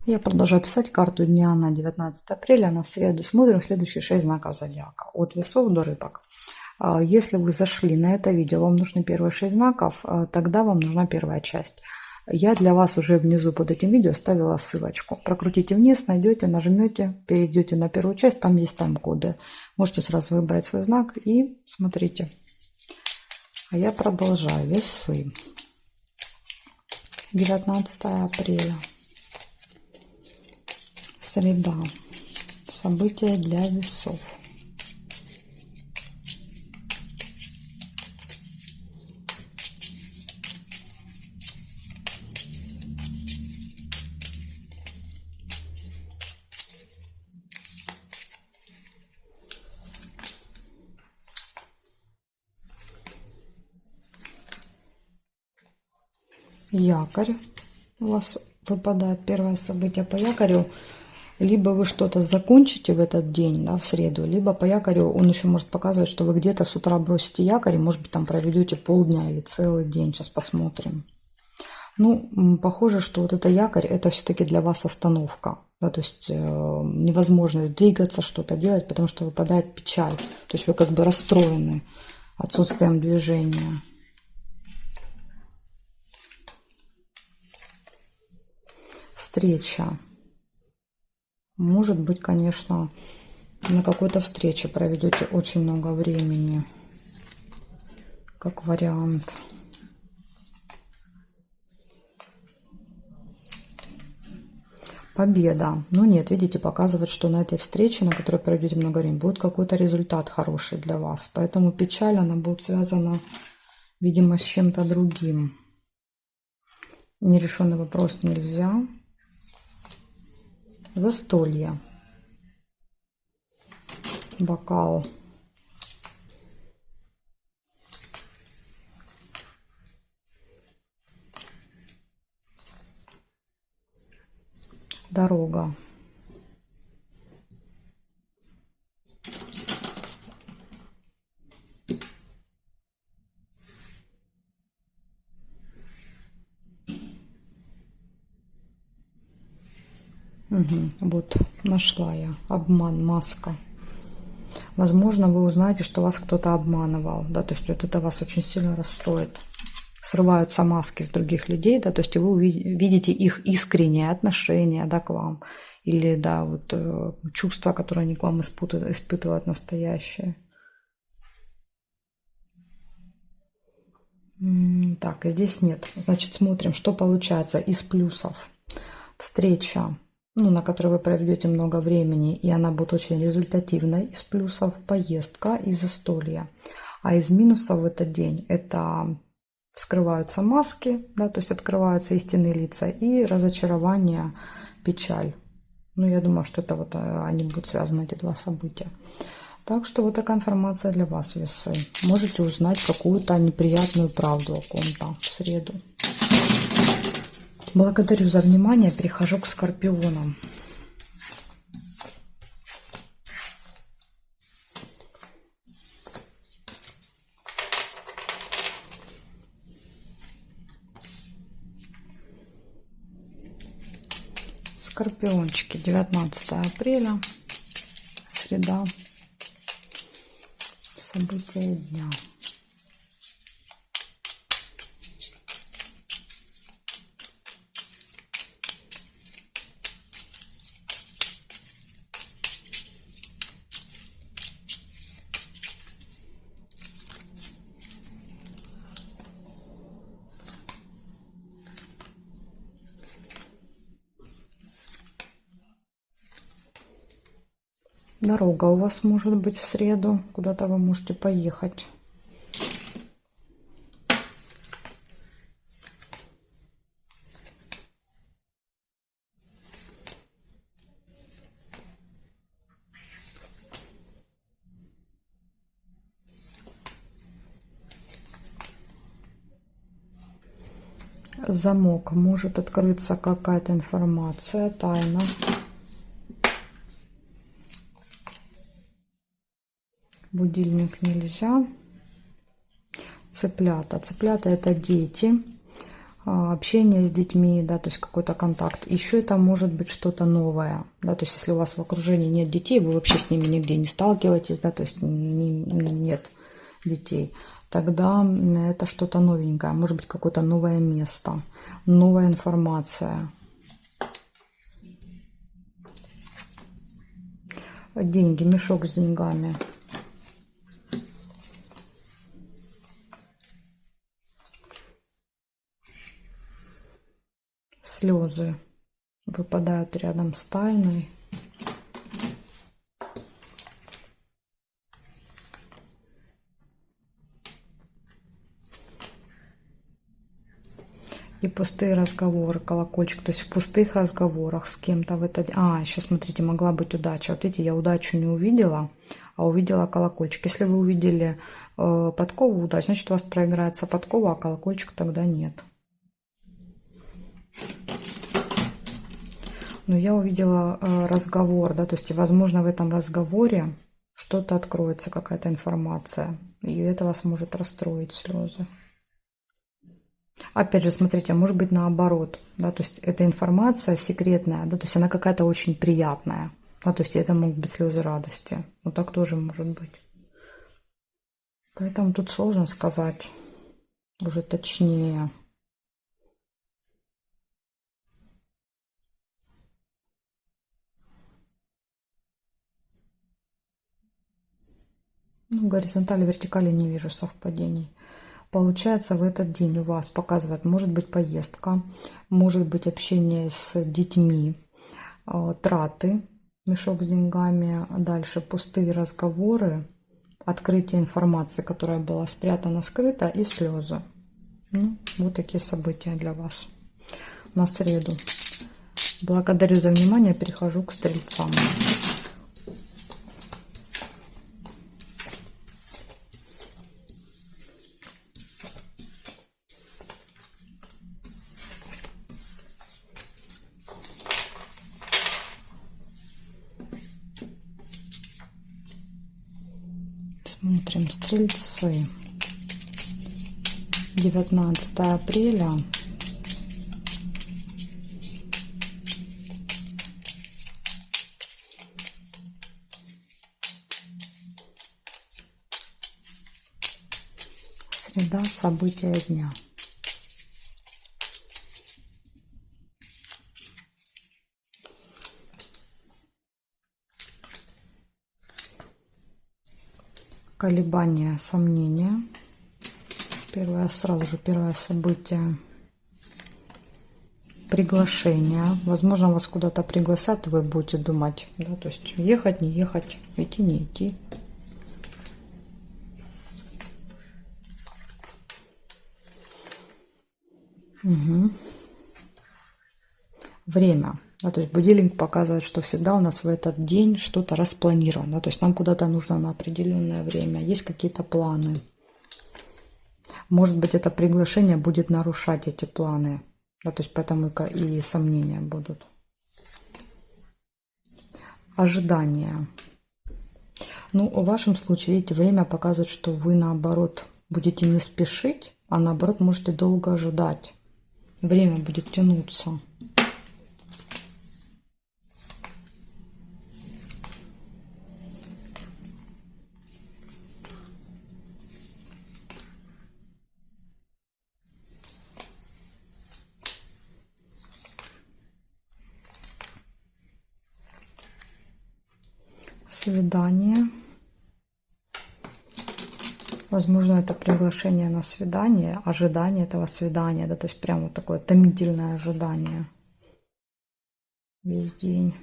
Я продолжаю писать карту дня на 19 апреля, на среду. Смотрим следующие 6 знаков зодиака. От весов до рыбок. Если вы зашли на это видео, вам нужны первые 6 знаков, тогда вам нужна первая часть. Я для вас уже внизу под этим видео оставила ссылочку. Прокрутите вниз, найдете, нажмете, перейдете на первую часть, там есть тайм-коды. Можете сразу выбрать свой знак и смотрите. А я продолжаю. Весы. 19 апреля. Среда. События для весов. Якорь. У вас выпадает первое событие по якорю. Либо вы что-то закончите в этот день, да, в среду, либо по якорю он еще может показывать, что вы где-то с утра бросите якорь, и, может быть, там проведете полдня или целый день. Сейчас посмотрим. Ну, похоже, что вот это якорь, это все-таки для вас остановка. Да, то есть невозможность двигаться, что-то делать, потому что выпадает печаль. То есть вы как бы расстроены отсутствием движения. Встреча. Может быть, конечно, на какой-то встрече проведете очень много времени, как вариант. Победа. Ну нет, видите, показывает, что на этой встрече, на которой проведете много времени, будет какой-то результат хороший для вас. Поэтому печаль, она будет связана, видимо, с чем-то другим. Нерешенный вопрос нельзя. Застолье. Бокал. Дорога. Вот, нашла я. Обман, маска. Возможно, вы узнаете, что вас кто-то обманывал, да, то есть вот это вас очень сильно расстроит. Срываются маски с других людей, да, то есть вы видите их искреннее отношение, да, к вам. Или, да, вот чувства, которые они к вам испытывают настоящие. Так, и здесь нет. Значит, смотрим, что получается из плюсов. Встреча, ну, на которой вы проведете много времени, и она будет очень результативной. Из плюсов поездка и застолье. А из минусов в этот день это вскрываются маски, да, то есть открываются истинные лица, и разочарование, печаль. Ну, я думаю, что это вот они будут связаны, эти два события. Так что вот такая информация для вас, весы. Можете узнать какую-то неприятную правду о ком-то в среду. Благодарю за внимание. Перехожу к скорпионам. Скорпиончики, 19 апреля, среда, события дня. Дорога у вас может быть в среду, куда-то вы можете поехать. Замок, может открыться какая-то информация, тайна. Будильник нельзя. Цыплята. Цыплята — это дети. общение с детьми, да, то есть какой-то контакт. Еще это может быть что-то новое, да, то есть если у вас в окружении нет детей, вы вообще с ними нигде не сталкиваетесь, да, то есть нет детей, тогда это что-то новенькое, может быть какое-то новое место, новая информация. Деньги, мешок с деньгами. Слезы выпадают рядом с тайной. И пустые разговоры, колокольчик. То есть в пустых разговорах с кем-то в этот... еще смотрите, могла быть удача. Вот видите, я удачу не увидела, а увидела колокольчик. Если вы увидели подкову удачи, значит у вас проиграется подкова, а колокольчик тогда нет. Но я увидела разговор, да, то есть, возможно, в этом разговоре что-то откроется, какая-то информация. И это вас может расстроить, слезы. Опять же, смотрите, может быть наоборот, да, то есть эта информация секретная, да, то есть она какая-то очень приятная, да, то есть это могут быть слезы радости, вот так тоже может быть. Поэтому тут сложно сказать уже точнее. Ну, горизонтали, вертикали не вижу совпадений. Получается, в этот день у вас показывает, может быть поездка, может быть общение с детьми, траты, мешок с деньгами, дальше пустые разговоры, открытие информации, которая была спрятана, скрыта, и слезы. Ну, вот такие события для вас на среду. Благодарю за внимание, перехожу к стрельцам. Смотрим, стрельцы. 19 апреля. Среда, события дня. Колебания, сомнения. Сразу же первое событие. Приглашение. Возможно, вас куда-то пригласят, и вы будете думать, да, то есть ехать, не ехать, идти, не идти. Угу. Время. Да, то есть будильник показывает, что всегда у нас в этот день что-то распланировано. Да, то есть нам куда-то нужно на определенное время. Есть какие-то планы. Может быть, это приглашение будет нарушать эти планы. Да, то есть поэтому и сомнения будут. Ожидания. Ну, в вашем случае, видите, время показывает, что вы, наоборот, будете не спешить, а наоборот, можете долго ожидать. Время будет тянуться. Свидание. Возможно, это приглашение на свидание, ожидание этого свидания, да, то есть прямо вот такое томительное ожидание весь день.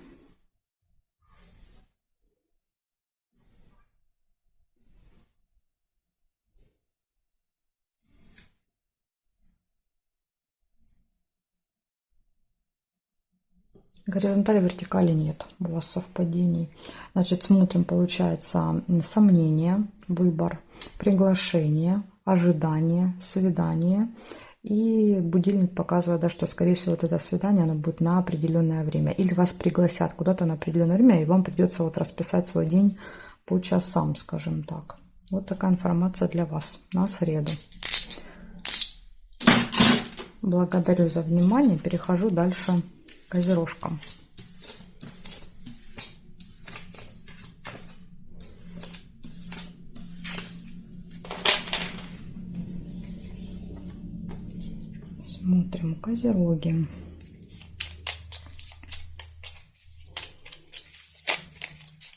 Горизонтали, вертикали нет у вас совпадений. Значит, смотрим, получается, сомнение, выбор, приглашение, ожидание, свидание. И будильник показывает, да, что, скорее всего, вот это свидание, оно будет на определенное время. Или вас пригласят куда-то на определенное время, и вам придется вот расписать свой день по часам, скажем так. Вот такая информация для вас на среду. Благодарю за внимание. Перехожу дальше к козерожкам. Смотрим козероги.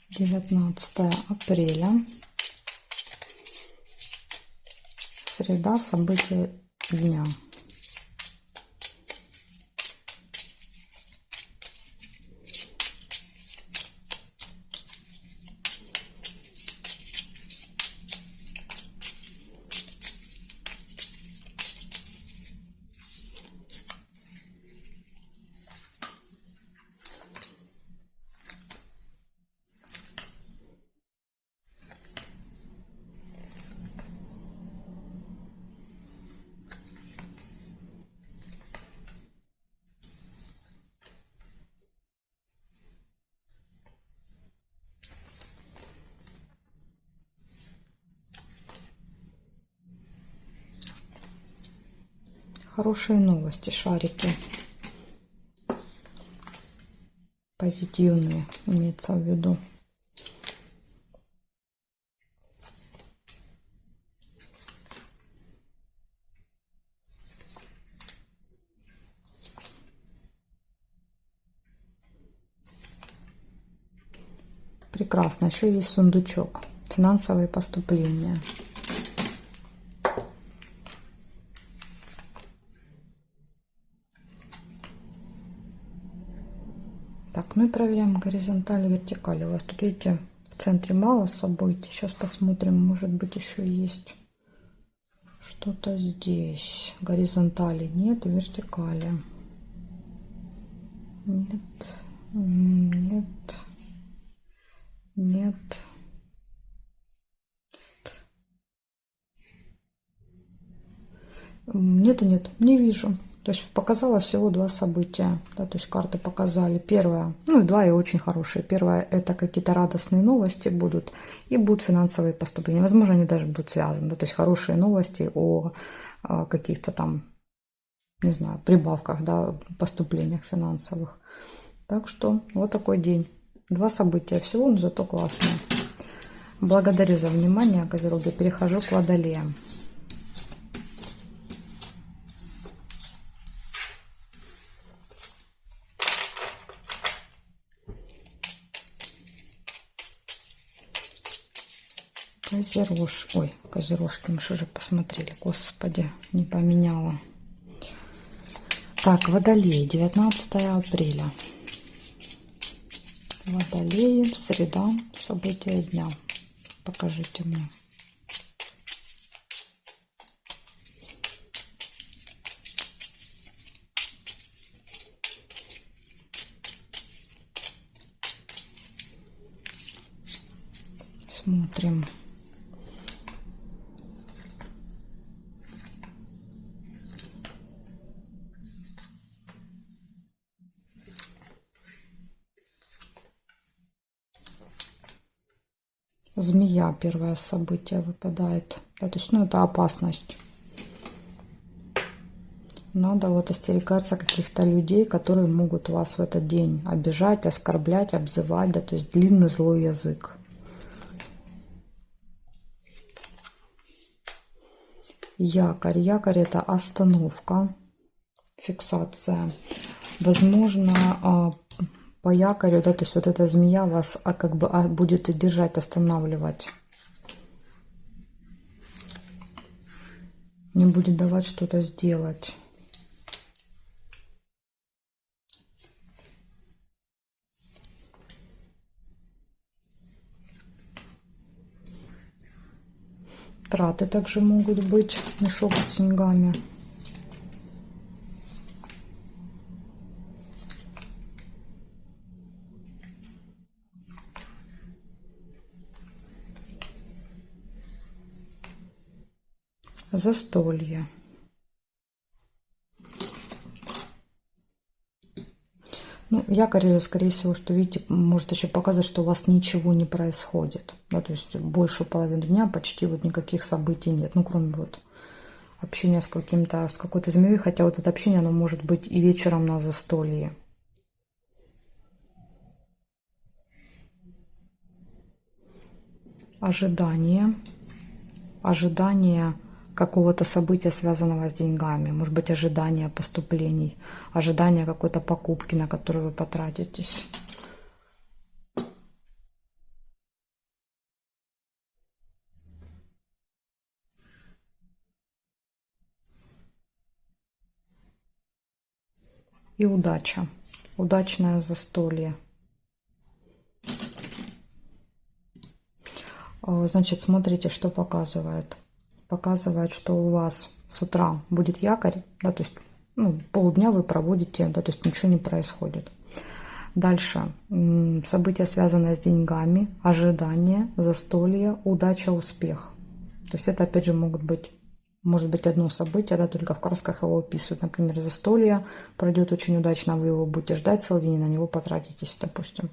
19 апреля. Среда. События дня. Хорошие новости, шарики. Позитивные, имеется в виду. Прекрасно. Еще есть сундучок. Финансовые поступления. Так, ну и проверяем горизонталь и вертикаль. У вас тут, видите, в центре мало событий. Сейчас посмотрим, может быть, еще есть что-то здесь. Горизонтали нет, вертикали. Нет, нет, нет. Нет и нет, не вижу. То есть показала всего два события. Да, то есть карты показали. Первое, ну и два и очень хорошие. Первое, это какие-то радостные новости будут. И будут финансовые поступления. Возможно, они даже будут связаны. Да, то есть хорошие новости о каких-то там, не знаю, прибавках, да, поступлениях финансовых. Так что вот такой день. Два события всего, но зато классные. Благодарю за внимание, козероги. Перехожу к водолеям. Ой, козерожки, мы что же посмотрели, господи, не поменяла. Так, водолей, 19 апреля. Водолеи, среда, события дня. Покажите мне. Смотрим. Змея, первое событие выпадает. Да, то есть, ну, это опасность. Надо вот остерегаться каких-то людей, которые могут вас в этот день обижать, оскорблять, обзывать. Да, то есть длинный злой язык. Якорь. Якорь — это остановка, фиксация. Возможно, по якорю, да, то есть вот эта змея вас как бы будет держать, останавливать. Не будет давать что-то сделать. Траты также могут быть, мешок с деньгами. Застолье. Ну, якорь, скорее всего, что, видите, может еще показать, что у вас ничего не происходит. Да, то есть большую половину дня почти вот никаких событий нет. Ну, кроме вот общение с с какой-то змеей, хотя вот это общение, оно может быть и вечером на застолье. Ожидание какого-то события, связанного с деньгами, может быть, ожидание поступлений, ожидание какой-то покупки, на которую вы потратитесь. И удача, удачное застолье. Значит, смотрите, что показывает. Показывает, что у вас с утра будет якорь, да, то есть полдня вы проводите, да, то есть ничего не происходит. Дальше события, связанные с деньгами, ожидание, застолье, удача, успех. То есть это опять же может быть одно событие, да, только в красках его описывают. Например, застолье пройдет очень удачно, вы его будете ждать целый день и на него потратитесь, допустим,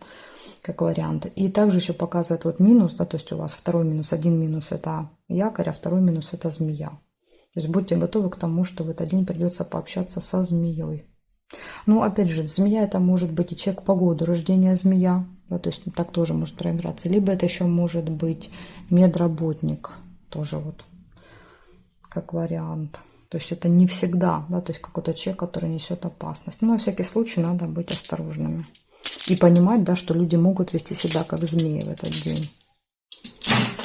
как вариант. И также еще показывает вот минус, да, то есть у вас второй минус, один минус это якорь, а второй минус это змея. То есть будьте готовы к тому, что в этот день придется пообщаться со змеей. Ну, опять же, змея это может быть и человек по году рождения змея, да, то есть так тоже может проиграться. Либо это еще может быть медработник, тоже вот как вариант. То есть это не всегда, да, то есть какой-то человек, который несет опасность. Но на всякий случай надо быть осторожными. И понимать, да, что люди могут вести себя как змеи в этот день.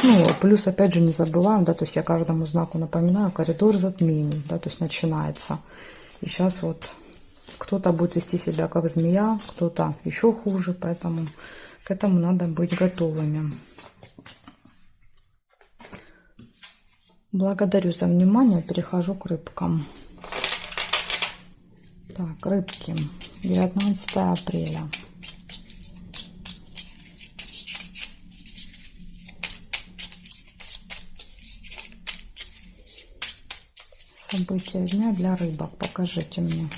Ну, плюс, опять же, не забываем, да, то есть я каждому знаку напоминаю, коридор затмений, да, то есть начинается. И сейчас вот кто-то будет вести себя как змея, кто-то еще хуже, поэтому к этому надо быть готовыми. Благодарю за внимание, перехожу к рыбкам. Так, рыбки, 19 апреля. События дня для рыбок, покажите мне.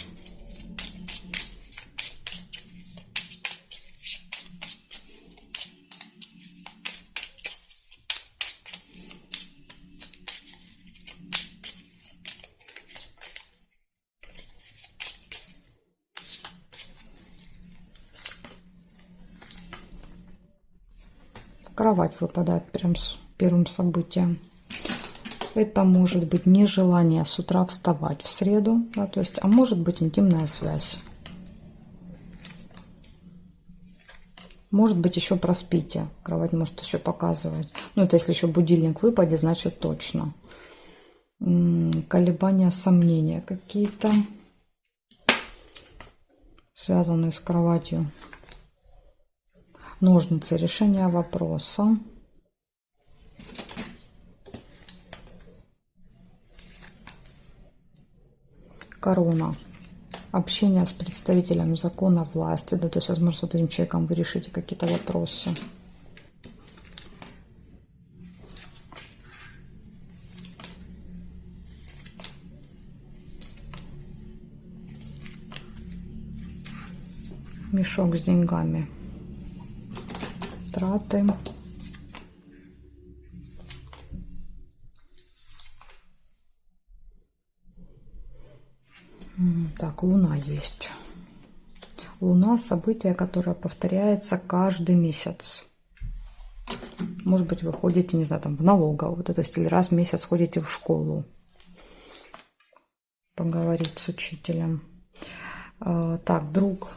Кровать выпадает прям с первым событием. Это может быть нежелание с утра вставать в среду, да, то есть, а может быть интимная связь. Может быть еще проспите. Кровать может еще показывать. Ну, это если еще будильник выпадет, значит точно. Колебания, сомнения какие-то, связанные с кроватью. Ножницы, решение вопроса. Корона. Общение с представителем закона, власти. Да, то есть, возможно, с вот этим человеком вы решите какие-то вопросы. Мешок с деньгами. Траты. Так, Луна есть. Луна — событие, которое повторяется каждый месяц. Может быть, вы ходите, не знаю, там в налоговую, то есть или раз в месяц ходите в школу поговорить с учителем. Так, друг,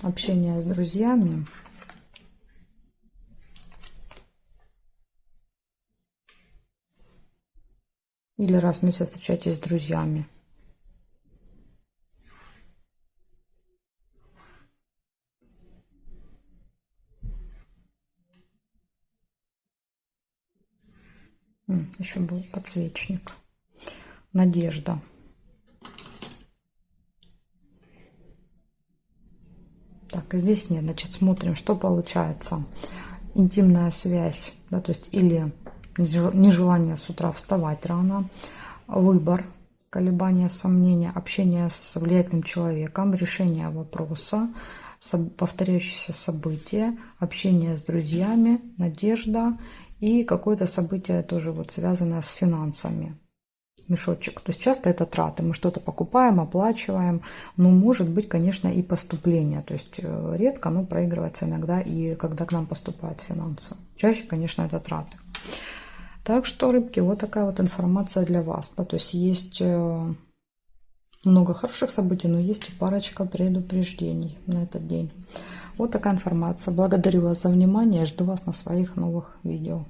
общение с друзьями. Или раз в месяц встречаетесь с друзьями. Еще был подсвечник. Надежда. Так, и здесь нет. Значит, смотрим, что получается. Интимная связь, да, то есть или нежелание с утра вставать рано, выбор, колебания, сомнения, общение с влиятельным человеком, решение вопроса, повторяющиеся события, общение с друзьями, надежда и какое-то событие тоже вот связанное с финансами. мешочек. То есть часто это траты. Мы что-то покупаем, оплачиваем. Но может быть, конечно, и поступление. То есть редко, но проигрывается иногда и когда к нам поступают финансы. Чаще, конечно, это траты. Так что, рыбки, вот такая вот информация для вас. Да? То есть есть много хороших событий, но есть и парочка предупреждений на этот день. Вот такая информация. Благодарю вас за внимание. Жду вас на своих новых видео.